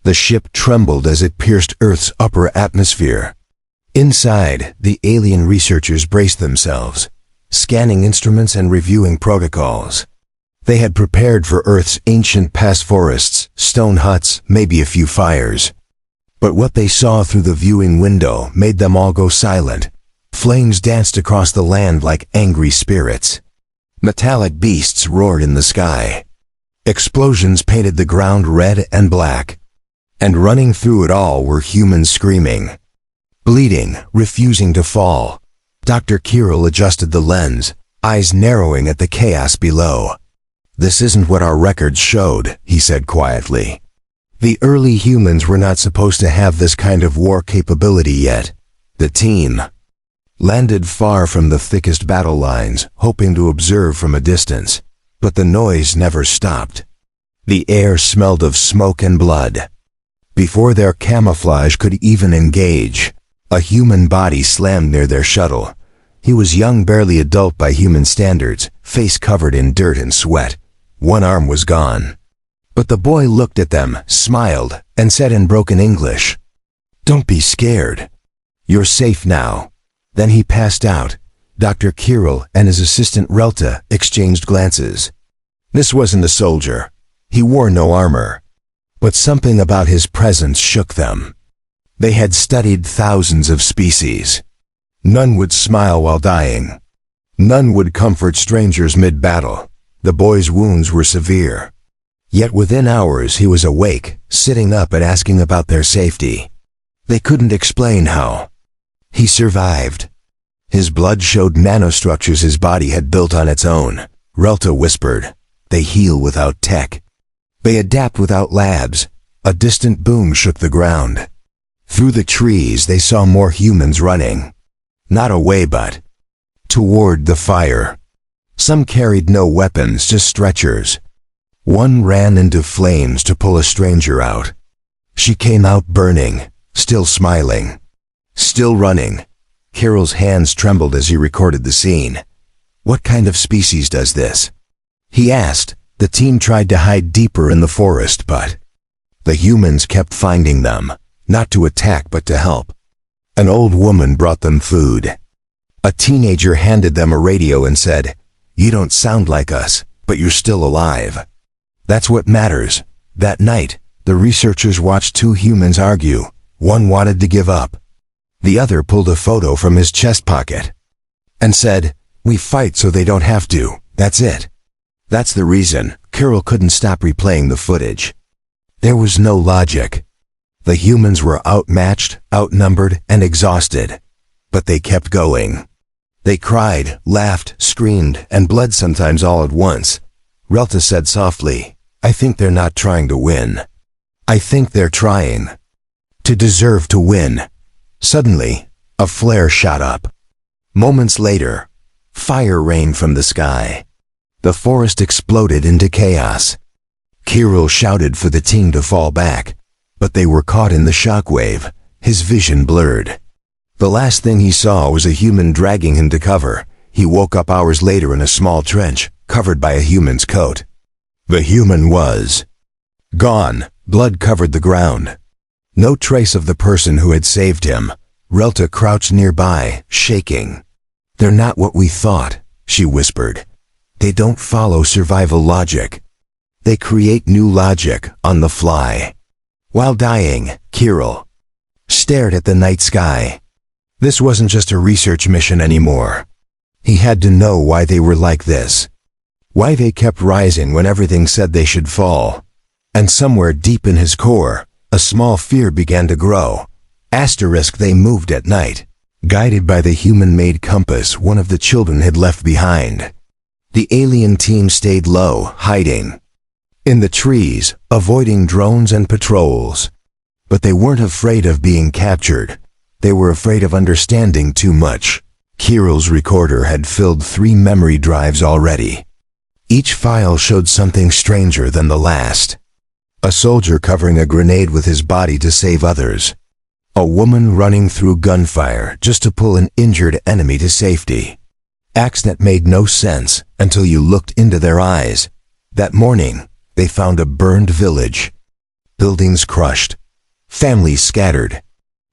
The ship trembled as it pierced Earth's upper atmosphere. Inside, the alien researchers braced themselves, scanning instruments and reviewing protocols. They had prepared for Earth's ancient past forests, stone huts, maybe a few fires. But what they saw through the viewing window made them all go silent. Flames danced across the land like angry spirits. Metallic beasts roared in the sky. Explosions painted the ground red and black. And running through it all were humans screaming, bleeding, refusing to fall. Dr. Kirill adjusted the lens, eyes narrowing at the chaos below. "This isn't what our records showed," he said quietly. "The early humans were not supposed to have this kind of war capability yet." The team landed far from the thickest battle lines, hoping to observe from a distance. But the noise never stopped. The air smelled of smoke and blood. Before their camouflage could even engage, a human body slammed near their shuttle. He was young, barely adult by human standards, face covered in dirt and sweat. One arm was gone. But the boy looked at them, smiled, and said in broken English, "Don't be scared. You're safe now." Then he passed out. Dr. Kirill and his assistant Relta exchanged glances. This wasn't a soldier. He wore no armor. But something about his presence shook them. They had studied thousands of species. None would smile while dying. None would comfort strangers mid-battle. The boy's wounds were severe. Yet within hours he was awake, sitting up and asking about their safety. They couldn't explain how. He survived. His blood showed nanostructures his body had built on its own. Relta whispered, "They heal without tech. They adapt without labs." A distant boom shook the ground. Through the trees they saw more humans running. Not away but toward the fire. Some carried no weapons, just stretchers. One ran into flames to pull a stranger out. She came out burning, still smiling. Still running. Kirill's hands trembled as he recorded the scene. "What kind of species does this?" he asked. The team tried to hide deeper in the forest, but the humans kept finding them, not to attack but to help. An old woman brought them food. A teenager handed them a radio and said, "You don't sound like us, but you're still alive." That's what matters. That night, the researchers watched two humans argue. One wanted to give up. The other pulled a photo from his chest pocket and said, "We fight so they don't have to. That's it." That's the reason Kirill couldn't stop replaying the footage. There was no logic. The humans were outmatched, outnumbered, and exhausted. But they kept going. They cried, laughed, screamed, and bled sometimes all at once. Relta said softly, "I think they're not trying to win. I think they're trying to deserve to win." Suddenly, a flare shot up. Moments later, fire rained from the sky. The forest exploded into chaos. Kirill shouted for the team to fall back, but they were caught in the shockwave. His vision blurred. The last thing he saw was a human dragging him to cover. He woke up hours later in a small trench, covered by a human's coat. The human was gone. Blood covered the ground. No trace of the person who had saved him. Relta crouched nearby, shaking. "They're not what we thought," she whispered. "They don't follow survival logic. They create new logic on the fly." While dying, Kirill stared at the night sky. This wasn't just a research mission anymore. He had to know why they were like this. Why they kept rising when everything said they should fall. And somewhere deep in his core, a small fear began to grow. They moved at night, guided by the human-made compass one of the children had left behind. The alien team stayed low, hiding in the trees, avoiding drones and patrols. But they weren't afraid of being captured. They were afraid of understanding too much. Kirill's recorder had filled 3 memory drives already. Each file showed something stranger than the last. A soldier covering a grenade with his body to save others. A woman running through gunfire just to pull an injured enemy to safety. Acts that made no sense until you looked into their eyes. That morning, they found a burned village. buildings crushed, families scattered.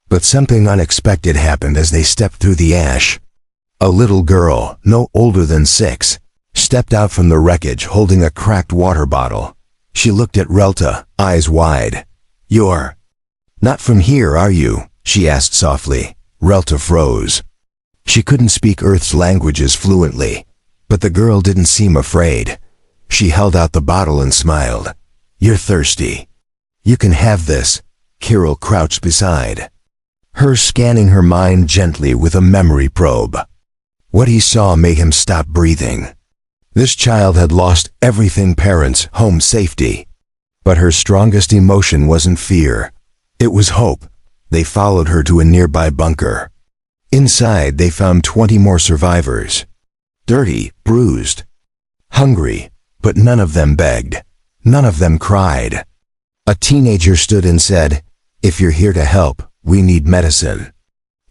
But something unexpected happened as they stepped through the ash. A little girl, no older than 6, stepped out from the wreckage holding a cracked water bottle. She looked at Relta, eyes wide. "You're not from here, are you?" she asked softly. Relta froze. She couldn't speak Earth's languages fluently, but the girl didn't seem afraid. She held out the bottle and smiled. "You're thirsty. You can have this." Kirill crouched beside her, scanning her mind gently with a memory probe. What he saw made him stop breathing. This child had lost everything: parents, home, safety. But her strongest emotion wasn't fear. It was hope. They followed her to a nearby bunker. Inside, they found 20 more survivors. Dirty, bruised, hungry, but none of them begged. None of them cried. A teenager stood and said, "If you're here to help, we need medicine.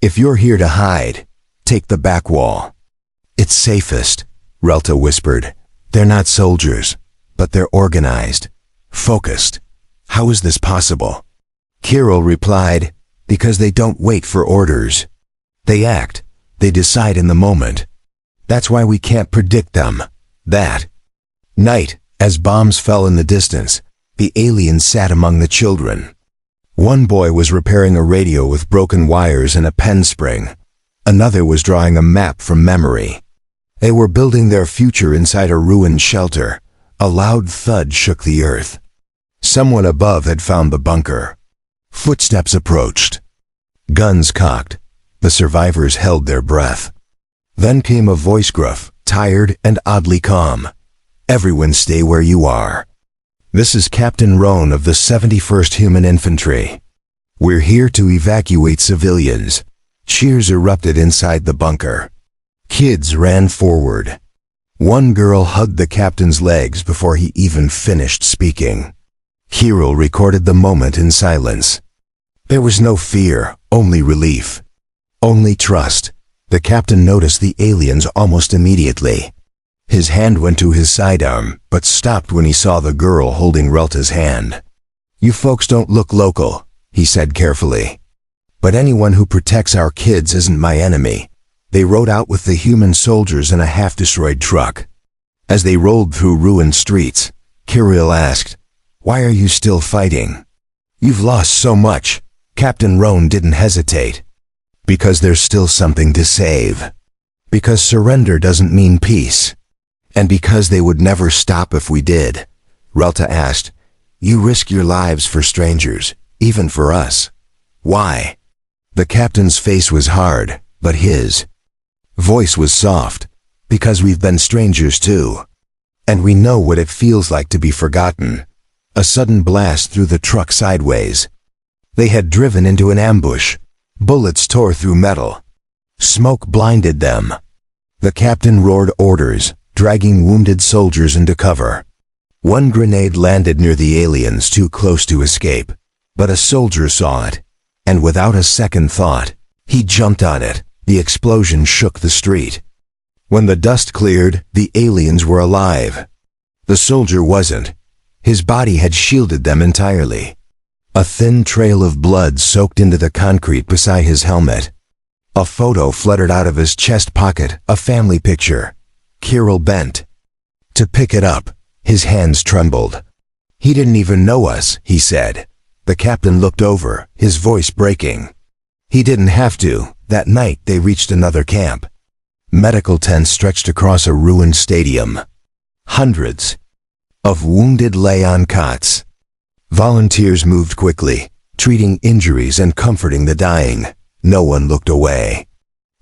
If you're here to hide, take the back wall." "It's safest," Relta whispered. "They're not soldiers, but they're organized, focused." "How is this possible?" Kirill replied, "Because they don't wait for orders. They act. They decide in the moment. That's why we can't predict them." That night, as bombs fell in the distance, the aliens sat among the children. One boy was repairing a radio with broken wires and a pen spring. Another was drawing a map from memory. They were building their future inside a ruined shelter. A loud thud shook the earth. Someone above had found the bunker. Footsteps approached. Guns cocked. The survivors held their breath. Then came a voice, gruff, tired, and oddly calm. "Everyone stay where you are. This is Captain Roan of the 71st Human Infantry. We're here to evacuate civilians." Cheers erupted inside the bunker. Kids ran forward. One girl hugged the captain's legs before he even finished speaking. Kirill recorded the moment in silence. There was no fear, only relief. Only trust. The captain noticed the aliens almost immediately. His hand went to his sidearm, but stopped when he saw the girl holding Relta's hand. "You folks don't look local," he said carefully. "But anyone who protects our kids isn't my enemy." They rode out with the human soldiers in a half-destroyed truck. As they rolled through ruined streets, Kirill asked, "Why are you still fighting? You've lost so much." Captain Roan didn't hesitate. "Because there's still something to save. Because surrender doesn't mean peace. And because they would never stop if we did." Relta asked, "You risk your lives for strangers, even for us. Why?" The captain's face was hard, but his voice was soft. "Because we've been strangers too. And we know what it feels like to be forgotten." A sudden blast threw the truck sideways. They had driven into an ambush. Bullets tore through metal. Smoke blinded them. The captain roared orders, dragging wounded soldiers into cover. One grenade landed near the aliens, too close to escape. But a soldier saw it, and without a second thought, he jumped on it. The explosion shook the street. When the dust cleared, the aliens were alive. The soldier wasn't. His body had shielded them entirely. A thin trail of blood soaked into the concrete beside his helmet. A photo fluttered out of his chest pocket, a family picture. Kirill bent to pick it up. His hands trembled. "He didn't even know us," he said. The captain looked over, his voice breaking. He didn't have to. That night they reached another camp. Medical tents stretched across a ruined stadium. Hundreds of wounded lay on cots. Volunteers moved quickly, treating injuries and comforting the dying. No one looked away.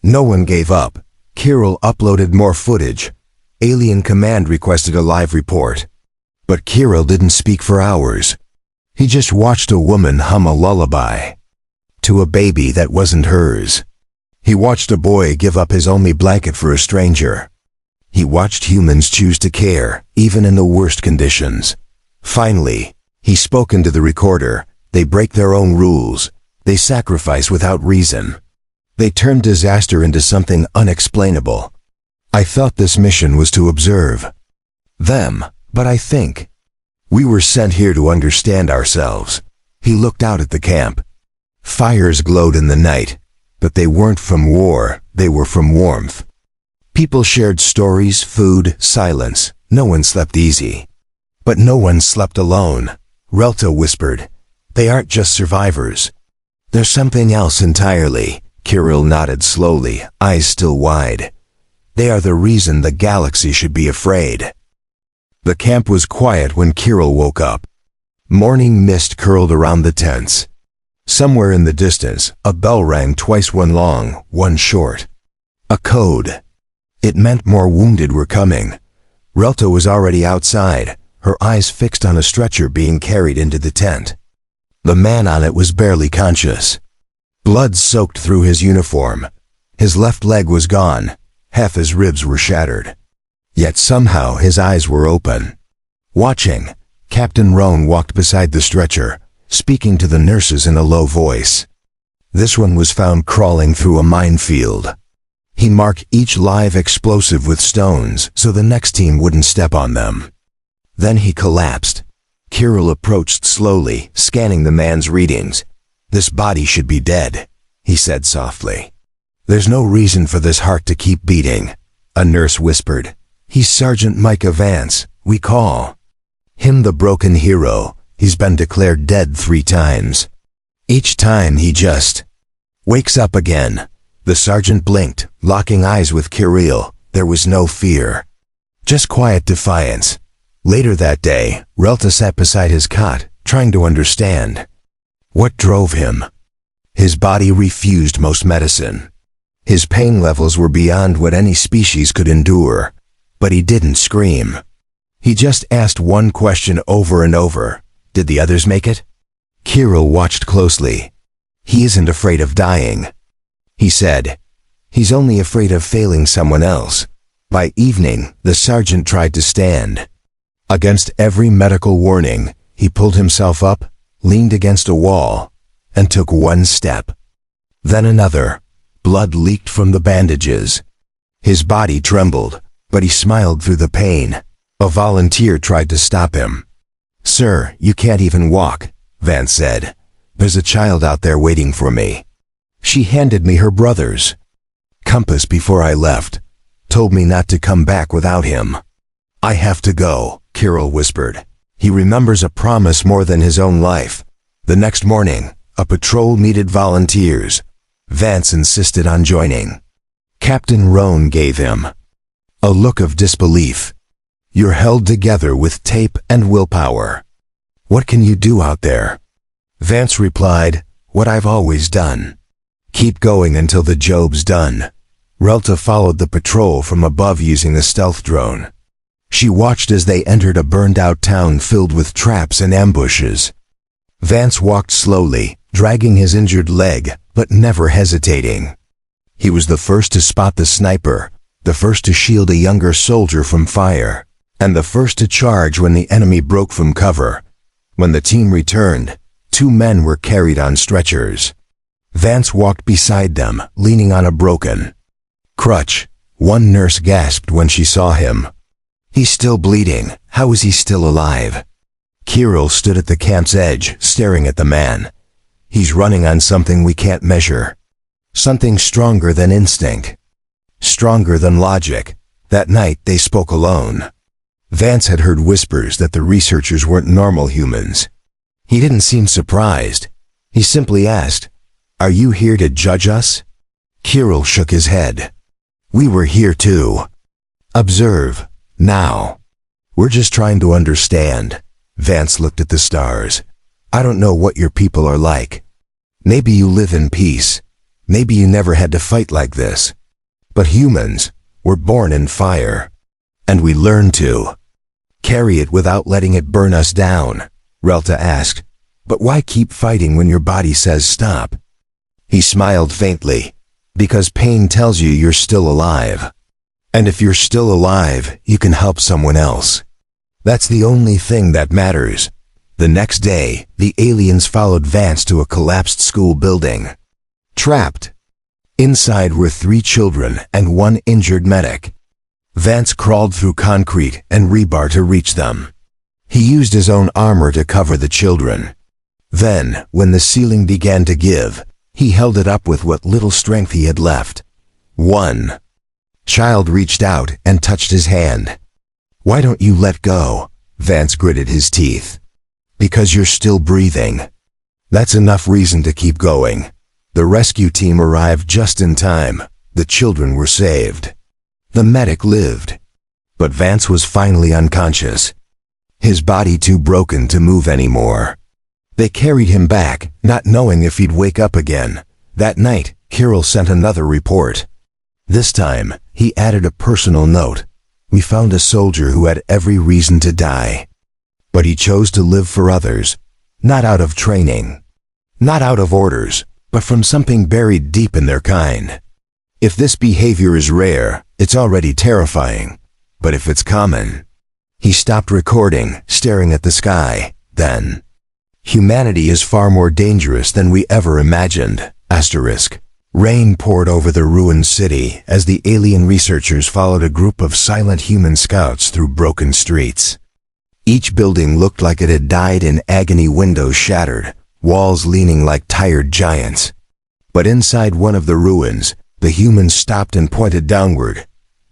No one gave up. Kirill uploaded more footage. Alien Command requested a live report. But Kirill didn't speak for hours. He just watched a woman hum a lullaby to a baby that wasn't hers. He watched a boy give up his only blanket for a stranger. He watched humans choose to care, even in the worst conditions. Finally, he spoke into the recorder. They break their own rules. They sacrifice without reason. They turn disaster into something unexplainable. I thought this mission was to observe them, but I think We were sent here to understand ourselves. He looked out at the camp. Fires glowed in the night, but they weren't from war, they were from warmth. People shared stories, food, silence. No one slept easy. But no one slept alone. Relta whispered, "They aren't just survivors. There's something else entirely." Kirill nodded slowly, eyes still wide. "They are the reason the galaxy should be afraid." The camp was quiet when Kirill woke up. Morning mist curled around the tents. Somewhere in the distance, a bell rang twice, one long, one short. A code. It meant more wounded were coming. Relta was already outside, her eyes fixed on a stretcher being carried into the tent. The man on it was barely conscious. Blood soaked through his uniform. His left leg was gone. Half his ribs were shattered. Yet somehow his eyes were open. Watching, Captain Roan walked beside the stretcher, speaking to the nurses in a low voice. This one was found crawling through a minefield. He marked each live explosive with stones so the next team wouldn't step on them. Then he collapsed. Kirill approached slowly, scanning the man's readings. "This body should be dead," he said softly. "There's no reason for this heart to keep beating," a nurse whispered. "He's Sergeant Micah Vance. We call him the broken hero. He's been declared dead 3 times. Each time he just wakes up again." The sergeant blinked, locking eyes with Kirill. There was no fear, just quiet defiance. Later that day, Relta sat beside his cot, trying to understand. What drove him? His body refused most medicine. His pain levels were beyond what any species could endure. But he didn't scream. He just asked one question over and over. Did the others make it? Kirill watched closely. "He isn't afraid of dying," he said. "He's only afraid of failing someone else." By evening, the sergeant tried to stand. Against every medical warning, he pulled himself up, leaned against a wall, and took one step. Then another. Blood leaked from the bandages. His body trembled, but he smiled through the pain. A volunteer tried to stop him. "Sir, you can't even walk," Vance said. "There's a child out there waiting for me. She handed me her brother's compass before I left. Told me not to come back without him." "I have to go," Kirill whispered. He remembers a promise more than his own life. The next morning, a patrol needed volunteers. Vance insisted on joining. Captain Roan gave him a look of disbelief. "You're held together with tape and willpower. What can you do out there?" Vance replied, "What I've always done. Keep going until the job's done." Relta followed the patrol from above using a stealth drone. She watched as they entered a burned-out town filled with traps and ambushes. Vance walked slowly, dragging his injured leg, but never hesitating. He was the first to spot the sniper, the first to shield a younger soldier from fire, and the first to charge when the enemy broke from cover. When the team returned, 2 men were carried on stretchers. Vance walked beside them, leaning on a broken crutch. One nurse gasped when she saw him. "He's still bleeding. How is he still alive?" Kirill stood at the camp's edge, staring at the man. "He's running on something we can't measure. Something stronger than instinct. Stronger than logic." That night they spoke alone. Vance had heard whispers that the researchers weren't normal humans. He didn't seem surprised. He simply asked, "Are you here to judge us?" Kirill shook his head. "We were here too. Observe. Now. We're just trying to understand." Vance looked at the stars. "I don't know what your people are like. Maybe you live in peace. Maybe you never had to fight like this. But humans, we're born in fire. And we learn to carry it without letting it burn us down." Relta asked, "But why keep fighting when your body says stop?" He smiled faintly. "Because pain tells you you're still alive. And if you're still alive, you can help someone else. That's the only thing that matters." The next day, the aliens followed Vance to a collapsed school building. Trapped inside were 3 children and 1 injured medic. Vance crawled through concrete and rebar to reach them. He used his own armor to cover the children. Then, when the ceiling began to give, he held it up with what little strength he had left. One child reached out and touched his hand. "Why don't you let go?" Vance gritted his teeth. "Because you're still breathing." That's enough reason to keep going. The rescue team arrived just in time. The children were saved. The medic lived. But Vance was finally unconscious. His body too broken to move anymore. They carried him back, not knowing if he'd wake up again. That night, Kirill sent another report. This time, he added a personal note. "We found a soldier who had every reason to die. But he chose to live for others, not out of training, not out of orders, but from something buried deep in their kind. If this behavior is rare, it's already terrifying. But if it's common..." He stopped recording, staring at the sky. Then, "Humanity is far more dangerous than we ever imagined." Asterisk. Rain poured over the ruined city as the alien researchers followed a group of silent human scouts through broken streets. Each building looked like it had died in agony, windows shattered, walls leaning like tired giants. But inside one of the ruins, the humans stopped and pointed downward.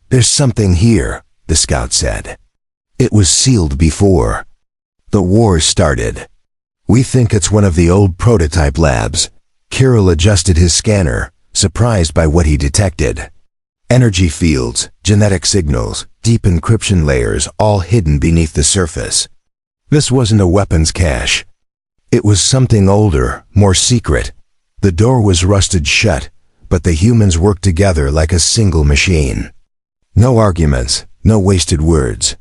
"There's something here," the scout said. "It was sealed before the war started. We think it's one of the old prototype labs." Kirill adjusted his scanner, surprised by what he detected. Energy fields, genetic signals, deep encryption layers, all hidden beneath the surface. This wasn't a weapons cache. It was something older, more secret. The door was rusted shut, but the humans worked together like a single machine. No arguments, no wasted words.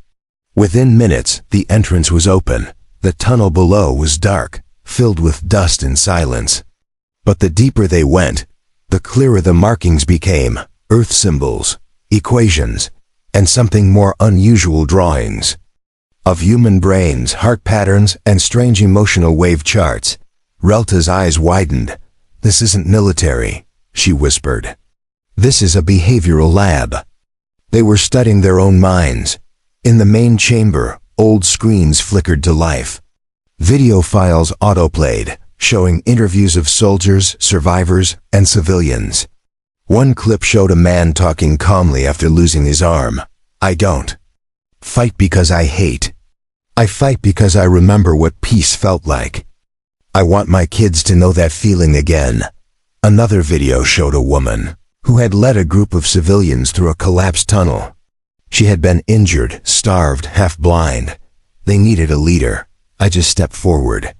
Within minutes, the entrance was open. The tunnel below was dark, filled with dust and silence. But the deeper they went, the clearer the markings became. Earth symbols, equations, and something more unusual, drawings of human brains, heart patterns, and strange emotional wave charts. Relta's eyes widened. "This isn't military," she whispered. "This is a behavioral lab." They were studying their own minds. In the main chamber, old screens flickered to life. Video files autoplayed, showing interviews of soldiers, survivors, and civilians. One clip showed a man talking calmly after losing his arm. "I don't fight because I hate. I fight because I remember what peace felt like. I want my kids to know that feeling again." Another video showed a woman who had led a group of civilians through a collapsed tunnel. She had been injured, starved, half blind. They needed a leader. "I just stepped forward.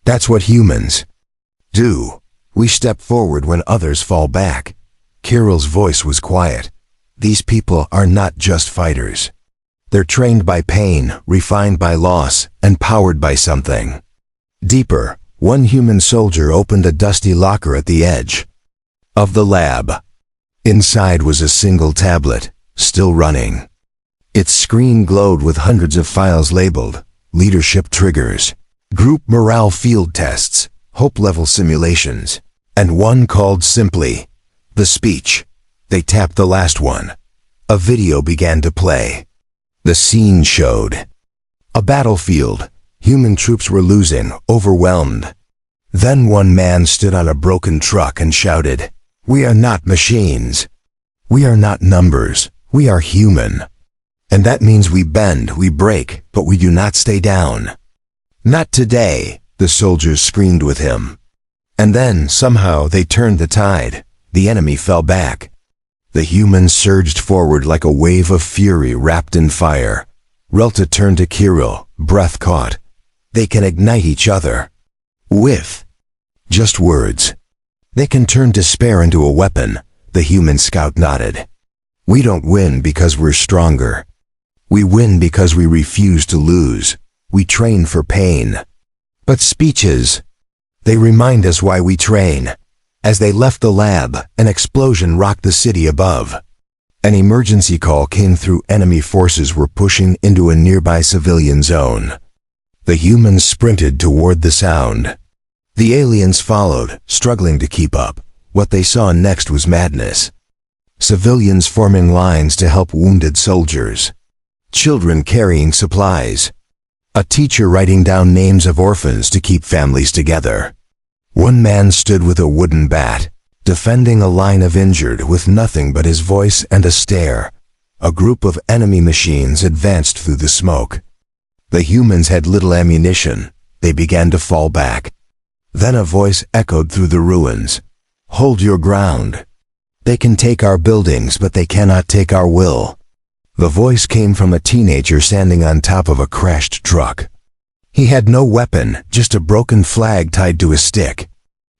That's what humans do. We step forward when others fall back." Kirill's voice was quiet. "These people are not just fighters. They're trained by pain, refined by loss, and powered by something deeper." One human soldier opened a dusty locker at the edge of the lab. Inside was a single tablet, still running. Its screen glowed with hundreds of files labeled leadership triggers, group morale field tests, hope level simulations, and one called simply the speech. They tapped the last one. A video began to play. The scene showed a battlefield. Human troops were losing, overwhelmed. Then one man stood on a broken truck and shouted, "We are not machines. We are not numbers. We are human. And that means we bend, we break, but we do not stay down." "Not today," the soldiers screamed with him. And then, somehow, they turned the tide. The enemy fell back. The humans surged forward like a wave of fury wrapped in fire. Relta turned to Kirill, breath caught. "They can ignite each other with just words. They can turn despair into a weapon." The human scout nodded. "We don't win because we're stronger. We win because we refuse to lose. We train for pain." "But speeches, they remind us why we train." As they left the lab, an explosion rocked the city above. An emergency call came through. Enemy forces were pushing into a nearby civilian zone. The humans sprinted toward the sound. The aliens followed, struggling to keep up. What they saw next was madness. Civilians forming lines to help wounded soldiers. Children carrying supplies. A teacher writing down names of orphans to keep families together. One man stood with a wooden bat, defending a line of injured with nothing but his voice and a stare. A group of enemy machines advanced through the smoke. The humans had little ammunition. They began to fall back. Then a voice echoed through the ruins. "Hold your ground. They can take our buildings, but they cannot take our will." The voice came from a teenager standing on top of a crashed truck. He had no weapon, just a broken flag tied to a stick.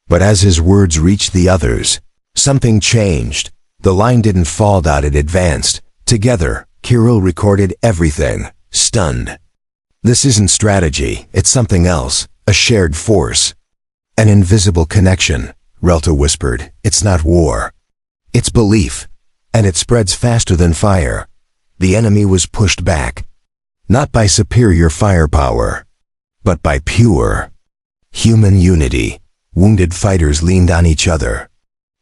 But as his words reached the others, something changed. The line didn't fall down, it advanced. Together, Kirill recorded everything, stunned. "This isn't strategy, it's something else, a shared force. An invisible connection," Relta whispered. "It's not war. It's belief. And it spreads faster than fire." The enemy was pushed back. Not by superior firepower, but by pure human unity. Wounded fighters leaned on each other.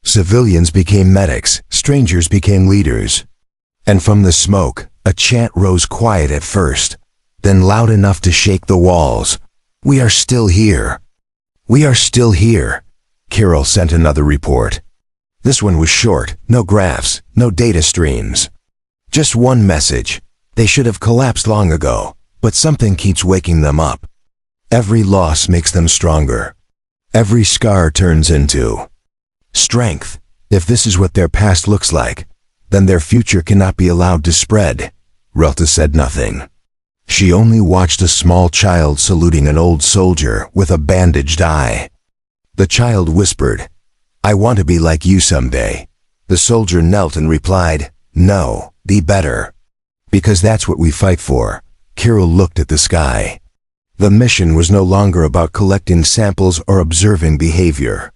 Civilians became medics, strangers became leaders. And from the smoke, a chant rose, quiet at first, then loud enough to shake the walls. "We are still here. We are still here." Kirill sent another report. This one was short, no graphs, no data streams. Just one message. They should have collapsed long ago, but something keeps waking them up. Every loss makes them stronger. Every scar turns into strength. If this is what their past looks like, then their future cannot be allowed to spread. Relta said nothing. She only watched a small child saluting an old soldier with a bandaged eye. The child whispered, "I want to be like you someday." The soldier knelt and replied, "No, be better. Because that's what we fight for." Kirill looked at the sky. The mission was no longer about collecting samples or observing behavior.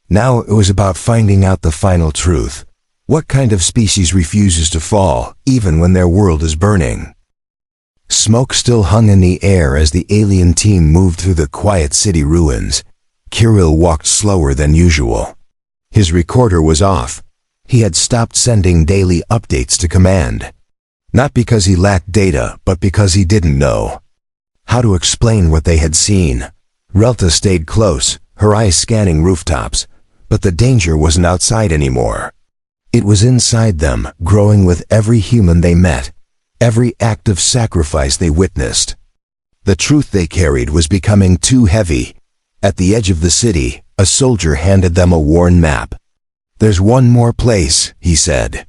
Now it was about finding out the final truth. What kind of species refuses to fall, even when their world is burning? Smoke still hung in the air as the alien team moved through the quiet city ruins. Kirill walked slower than usual. His recorder was off. He had stopped sending daily updates to command. Not because he lacked data, but because he didn't know how to explain what they had seen. Relta stayed close, her eyes scanning rooftops, but the danger wasn't outside anymore. It was inside them, growing with every human they met, every act of sacrifice they witnessed. The truth they carried was becoming too heavy. At the edge of the city, a soldier handed them a worn map. "There's one more place," he said.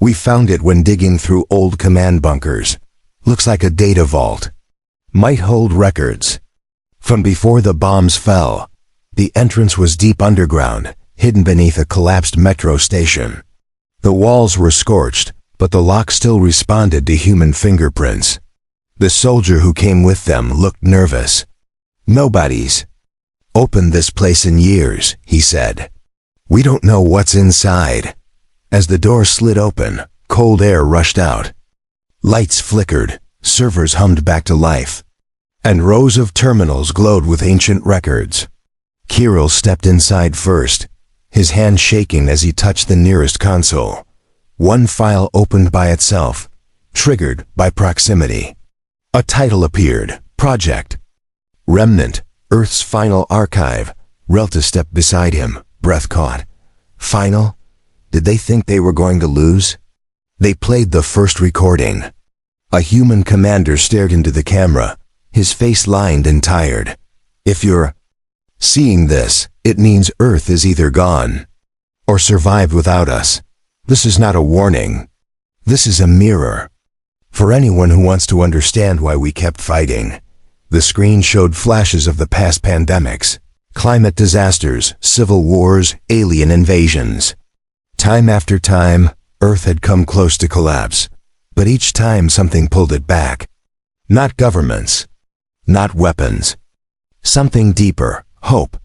"We found it when digging through old command bunkers. Looks like a data vault. Might hold records from before the bombs fell." The entrance was deep underground, hidden beneath a collapsed metro station. The walls were scorched, but the lock still responded to human fingerprints. The soldier who came with them looked nervous. "Nobody's opened this place in years," he said. "We don't know what's inside." As the door slid open, cold air rushed out. Lights flickered, servers hummed back to life, and rows of terminals glowed with ancient records. Kirill stepped inside first, his hand shaking as he touched the nearest console. One file opened by itself, triggered by proximity. A title appeared, Project Remnant, Earth's Final Archive. Relta stepped beside him, breath caught. Final? Did they think they were going to lose? They played the first recording. A human commander stared into the camera, his face lined and tired. "If you're seeing this, it means Earth is either gone or survived without us. This is not a warning. This is a mirror. For anyone who wants to understand why we kept fighting." The screen showed flashes of the past pandemics, climate disasters, civil wars, alien invasions. Time after time, Earth had come close to collapse, but each time something pulled it back. Not governments, not weapons. Something deeper, hope.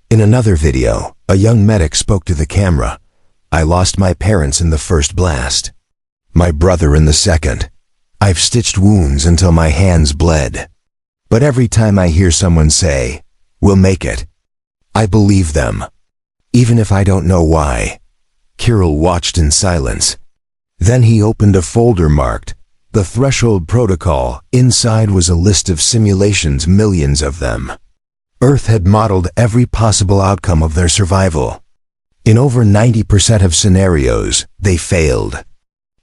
In another video, a young medic spoke to the camera. "I lost my parents in the first blast. My brother in the second. I've stitched wounds until my hands bled. But every time I hear someone say, 'We'll make it,' I believe them, even if I don't know why." Kirill watched in silence. Then he opened a folder marked The Threshold Protocol. Inside was a list of simulations, millions of them. Earth had modeled every possible outcome of their survival. In over 90% of scenarios, they failed.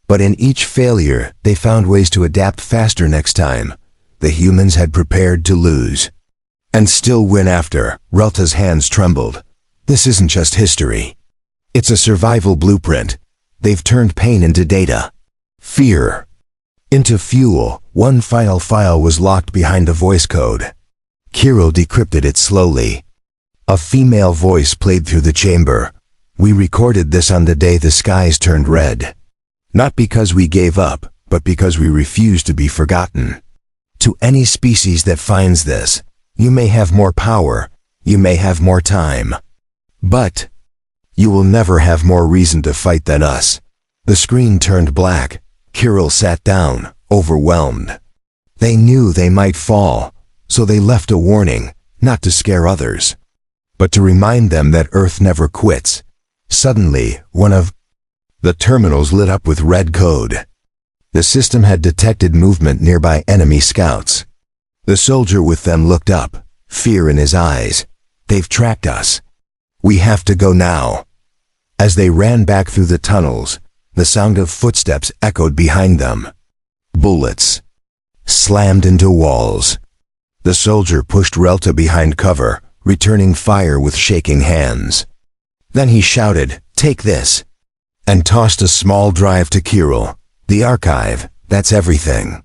But in each failure, they found ways to adapt faster next time. The humans had prepared to lose. And still win after. Relta's hands trembled. This isn't just history. It's a survival blueprint. They've turned pain into data. Fear into fuel. One final file was locked behind a voice code. Kirill decrypted it slowly. A female voice played through the chamber. We recorded this on the day the skies turned red. Not because we gave up, but because we refused to be forgotten. To any species that finds this, you may have more power, you may have more time. But you will never have more reason to fight than us. The screen turned black. Kirill sat down, overwhelmed. They knew they might fall, so they left a warning, not to scare others, but to remind them that Earth never quits. Suddenly, one of the terminals lit up with red code. The system had detected movement nearby enemy scouts. The soldier with them looked up, fear in his eyes. They've tracked us. We have to go now. As they ran back through the tunnels, the sound of footsteps echoed behind them. Bullets slammed into walls. The soldier pushed Relta behind cover, returning fire with shaking hands. Then he shouted, "Take this," and tossed a small drive to Kirill. "The archive, that's everything.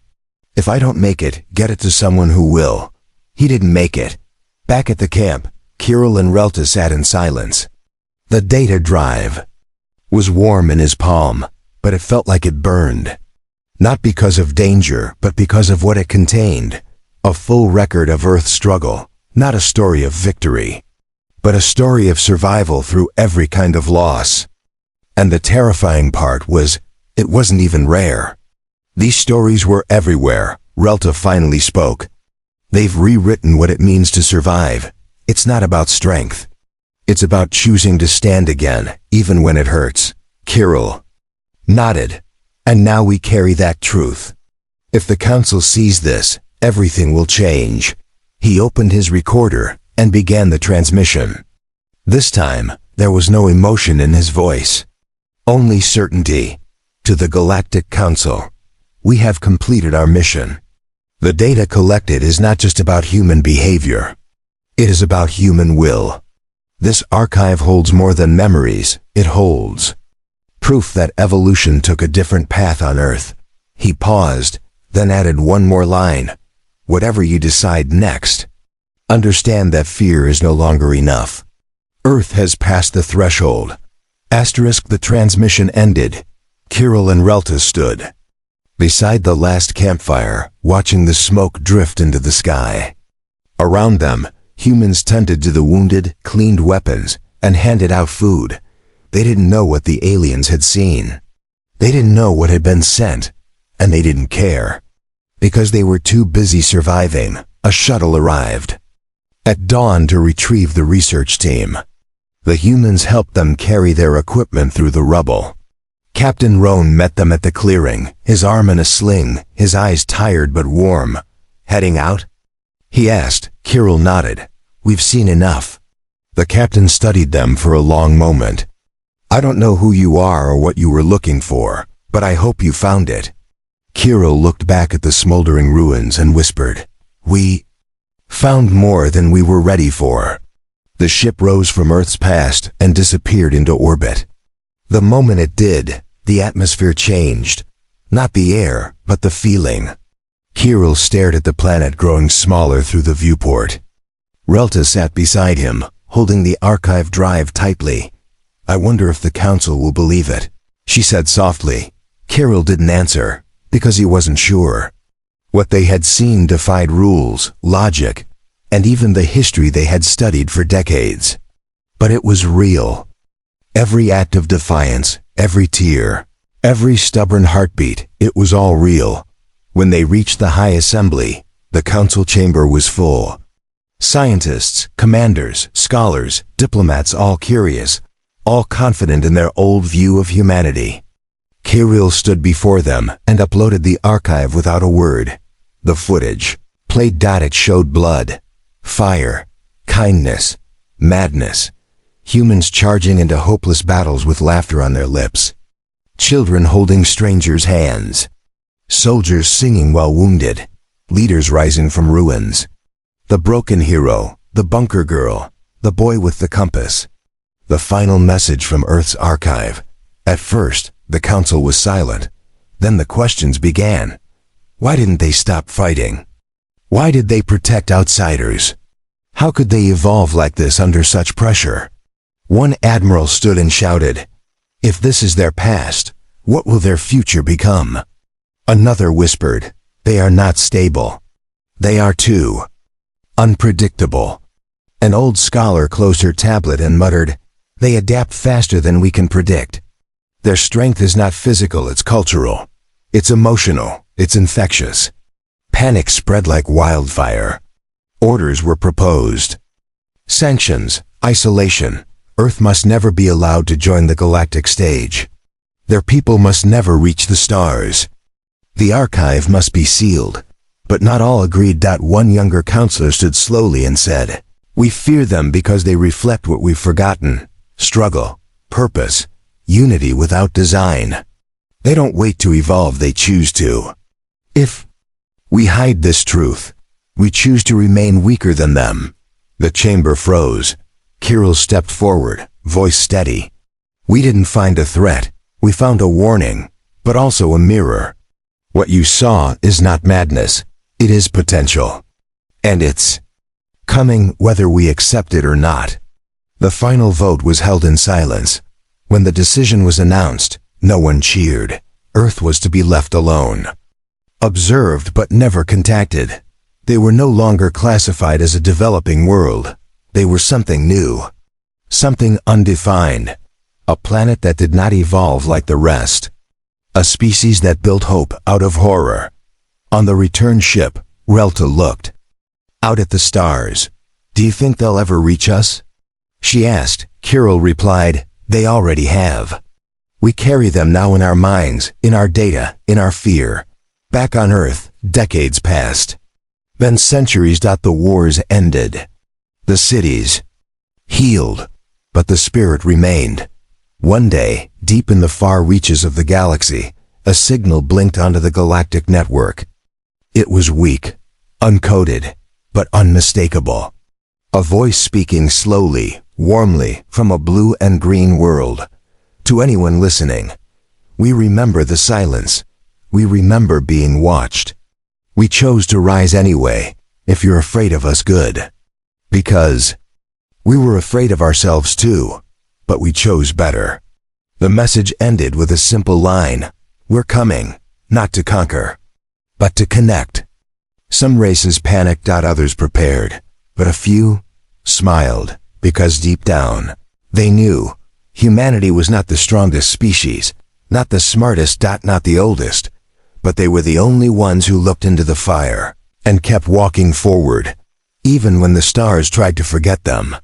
If I don't make it, get it to someone who will." He didn't make it. Back at the camp, Kirill and Relta sat in silence. The data drive was warm in his palm, but it felt like it burned. Not because of danger, but because of what it contained. A full record of Earth's struggle, not a story of victory, but a story of survival through every kind of loss. And the terrifying part was, it wasn't even rare. These stories were everywhere. Relta finally spoke. They've rewritten what it means to survive. It's not about strength. It's about choosing to stand again, even when it hurts. Kirill nodded. And now we carry that truth. If the Council sees this, everything will change. He opened his recorder and began the transmission. This time, there was no emotion in his voice. Only certainty. To the Galactic Council, we have completed our mission. The data collected is not just about human behavior. It is about human will. This archive holds more than memories. It holds proof that evolution took a different path on Earth. He paused, then added one more line. Whatever you decide next, understand that fear is no longer enough. Earth has passed the threshold. The transmission ended. Kirill and Relta stood beside the last campfire, watching the smoke drift into the sky. Around them, humans tended to the wounded, cleaned weapons, and handed out food. They didn't know what the aliens had seen. They didn't know what had been sent, and they didn't care. Because they were too busy surviving, a shuttle arrived at dawn to retrieve the research team. The humans helped them carry their equipment through the rubble. Captain Roan met them at the clearing, his arm in a sling, his eyes tired but warm. "Heading out?" he asked. Kirill nodded. "We've seen enough." The captain studied them for a long moment. "I don't know who you are or what you were looking for, but I hope you found it." Kirill looked back at the smoldering ruins and whispered, "We found more than we were ready for." The ship rose from Earth's past and disappeared into orbit. The moment it did, the atmosphere changed. Not the air, but the feeling. Kirill stared at the planet growing smaller through the viewport. Relta sat beside him, holding the archive drive tightly. "I wonder if the Council will believe it," she said softly. Kirill didn't answer, because he wasn't sure. What they had seen defied rules, logic, and even the history they had studied for decades. But it was real. Every act of defiance, every tear, every stubborn heartbeat, it was all real. When they reached the High Assembly, the Council chamber was full. Scientists, commanders, scholars, diplomats, all curious, all confident in their old view of humanity. Kirill stood before them and uploaded the archive without a word. The footage, played. It showed blood, fire, kindness, madness, humans charging into hopeless battles with laughter on their lips, children holding strangers' hands, soldiers singing while wounded, leaders rising from ruins, the broken hero, the bunker girl, the boy with the compass. The final message from Earth's archive. At first, the council was silent. Then the questions began. Why didn't they stop fighting? Why did they protect outsiders? How could they evolve like this under such pressure? One admiral stood and shouted, "If this is their past, what will their future become?" Another whispered, "They are not stable. They are too unpredictable." An old scholar closed her tablet and muttered, "They adapt faster than we can predict. Their strength is not physical, it's cultural. It's emotional, it's infectious." Panic spread like wildfire. Orders were proposed. Sanctions, isolation. Earth must never be allowed to join the galactic stage. Their people must never reach the stars. The archive must be sealed. But not all agreed. One younger counselor stood slowly and said, "We fear them because they reflect what we've forgotten. Struggle, purpose, unity without design. They don't wait to evolve, they choose to. If we hide this truth, we choose to remain weaker than them." The chamber froze. Kirill stepped forward, voice steady. "We didn't find a threat. We found a warning, but also a mirror. What you saw is not madness. It is potential. And it's coming whether we accept it or not." The final vote was held in silence. When the decision was announced, no one cheered. Earth was to be left alone. Observed but never contacted. They were no longer classified as a developing world. They were something new. Something undefined. A planet that did not evolve like the rest. A species that built hope out of horror. On the return ship, Relta looked out at the stars. "Do you think they'll ever reach us?" she asked. Kirill replied, "They already have. We carry them now in our minds, in our data, in our fear." Back on Earth, decades passed. Then centuries. The wars ended. The cities healed, but the spirit remained. One day, deep in the far reaches of the galaxy, a signal blinked onto the galactic network. It was weak, uncoded, but unmistakable. A voice speaking slowly, warmly, from a blue and green world. To anyone listening, we remember the silence. We remember being watched. We chose to rise anyway, if you're afraid of us, good. Because we were afraid of ourselves too, but we chose better. The message ended with a simple line. We're coming, not to conquer, but to connect. Some races panicked. Others prepared, but a few smiled, because deep down, they knew humanity was not the strongest species, not the smartest. Not the oldest, but they were the only ones who looked into the fire and kept walking forward, even when the stars tried to forget them.